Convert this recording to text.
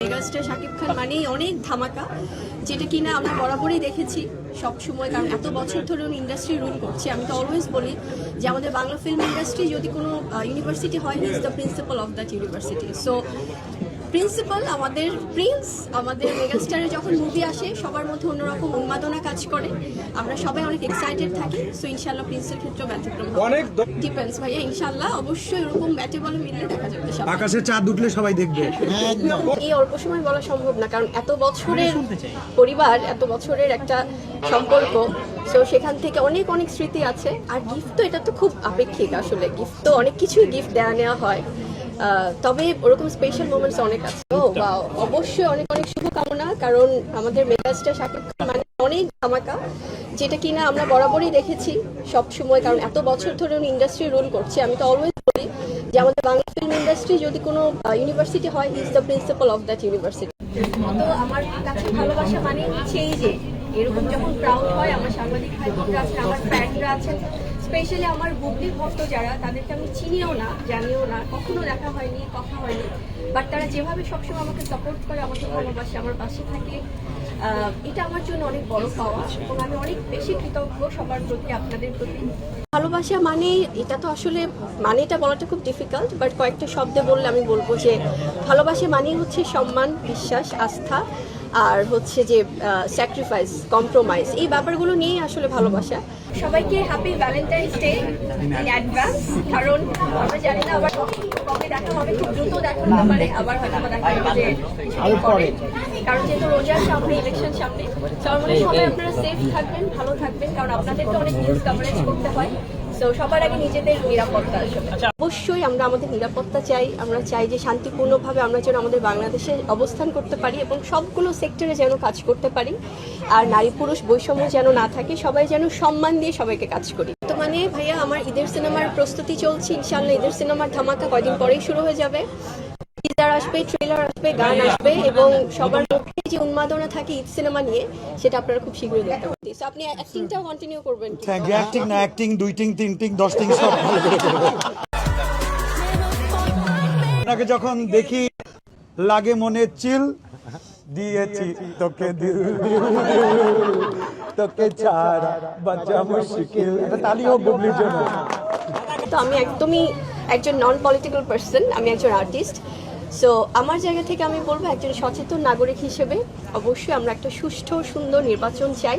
Megastar Shakib Khan মানেই অনেক ধামাকা, যেটা কিনা আমরা বরাবরই দেখেছি সব সময়, কারণ এত বছর ধরে উনি ইন্ডাস্ট্রি রুল করছে। আমি তো অলওয়েজ বলি যে আমাদের বাংলা ফিল্ম ইন্ডাস্ট্রি যদি কোনো ইউনিভার্সিটি হয়, he is the principal of that university. So principal আমাদের প্রিন্স, আমাদের মেগাস্টারের যখন মুভি আসে সবার মধ্যে অন্যরকম উন্মাদনা কাজ করে, আমরা সবাই অনেক এক্সাইটেড থাকি। সো ইনশাল্লাহ প্রিন্সের ক্ষেত্রে ব্যতিক্রম অনেক ডিপেন্ডস ভাইয়া, ইনশাল্লাহ অবশ্যই এরকম ব্যাটে বলে মিললে দেখা যাবে। আকাশে চাঁদ উঠলে সবাই দেখবে। এই অল্প সময় বলা সম্ভব না, কারণ এত বছরের পরিবার, এত বছরের একটা সম্পর্ক। সো সেখান থেকে অনেক অনেক স্মৃতি আছে। আর গিফট তো এটা তো খুব আপেক্ষিক, আসলে গিফট তো অনেক কিছুই গিফট দেওয়া নেওয়া হয়, তবে ওরকম স্পেশাল মোমেন্টস অনেক আছে। ও ওয়াও, অবশ্যই অনেক অনেক শুভকামনা, কারণ আমাদের মেগাস্টার শাকিব খান মানে অনেক ধামাকা, যেটা কিনা আমরা বরাবরই দেখেছি সব সময়, কারণ এত বছর ধরে উনি ইন্ডাস্ট্রি রুল করছে। আমি তো অলওয়েজ বলি যে আমাদের বাংলা ফিল্ম ইন্ডাস্ট্রি যদি কোনো ইউনিভার্সিটি হয়, he is the principal of that university. তো আমার কাছে ভালোবাসা মানে হচ্ছে এই যে এরকম যখন ক্রাউড হয়, আমার সাংবাদিক ভাইরা আছেন, আমার ফ্যানরা আছেন, স্পেশালি আমার বুবলি ভক্ত যারা, তাদেরকে আমি চিনিও না, জানিও না, কখনো দেখা হয়নি, কথা হয়নি, বাট তারা যেভাবে সবসময় আমাকে সাপোর্ট করে, আমাকে ভালোবাসে, আমার পাশে থাকে, এটা আমার জন্য অনেক বড় পাওয়া, এবং আমি অনেক বেশি কৃতজ্ঞ সবার প্রতি, আপনাদের প্রতি। ভালোবাসা মানে এটা তো আসলে মানেটা বলাটা খুব ডিফিকাল্ট, বাট কয়েকটা শব্দে বললে আমি বলবো যে ভালোবাসা মানেই হচ্ছে সম্মান, বিশ্বাস, আস্থা, আর হচ্ছে যে স্যাক্রিফাইস, কম্প্রোমাইজ, এই ব্যাপারগুলো নিয়েই আসলে ভালোবাসা। সবাইকে happy Valentine's day in advance, কারণ আমরা জানি না আবার কবে দেখা হবে, খুব দ্রুত দেখা হতে পারে, আবার হয়তো দেখা হবে যে পরে, কারণ যেহেতু রোজার সামনে, ইলেকশন সামনে, সবাই আপনারা সেফ থাকবেন, ভালো থাকবেন, কারণ আপনাদেরকে অনেক নিউজ কভারেজ করতে হয়। তো সবার আগে নিজেদের নিরাপত্তা আসবে। অবশ্যই আমরা আমাদের নিরাপত্তা চাই, আমরা চাই যে শান্তিপূর্ণভাবে আমরা যেন আমাদের বাংলাদেশে অবস্থান করতে পারি এবং সবগুলো সেক্টরে যেন কাজ করতে পারি, আর নারী পুরুষ বৈষম্য যেন না থাকে, সবাই যেন সম্মান দিয়ে সবাইকে কাজ করি। তো মানে ভাইয়া, আমার ঈদের সিনেমার প্রস্তুতি চলছে, ইনশাআল্লাহ ঈদের সিনেমার ধামাকা কয়দিন পরেই শুরু হয়ে যাবে। টিজার আসবে, ট্রেলার আসবে, গান আসবে, এবং সবার মধ্যে যে উন্মাদনা থাকে ঈদ সিনেমা নিয়ে, সেটা আপনারা খুব শীঘ্রই দেখতে পাবেন। সো আপনি অ্যাক্টিংটাও কন্টিনিউ করবেন? Thank you. অ্যাক্টিং না, অ্যাক্টিং 2 টিং 3 টিং 10 টিং সব ভালো করে করবেন। আপনাকে যখন দেখি লাগে মনে চিল, দিয়েছি তোকে দিল, তোকে ছাড়া বাঁচা মুশকিল। এটা তালি হোক বুবলির জন্য। তো আমি একদমই একজন নন পলিটিক্যাল পার্সন, আমি একজন আর্টিস্ট। সো আমার জায়গা থেকে আমি বলবো, একজন সচেতন নাগরিক হিসেবে অবশ্যই আমরা একটা সুষ্ঠু সুন্দর নির্বাচন চাই।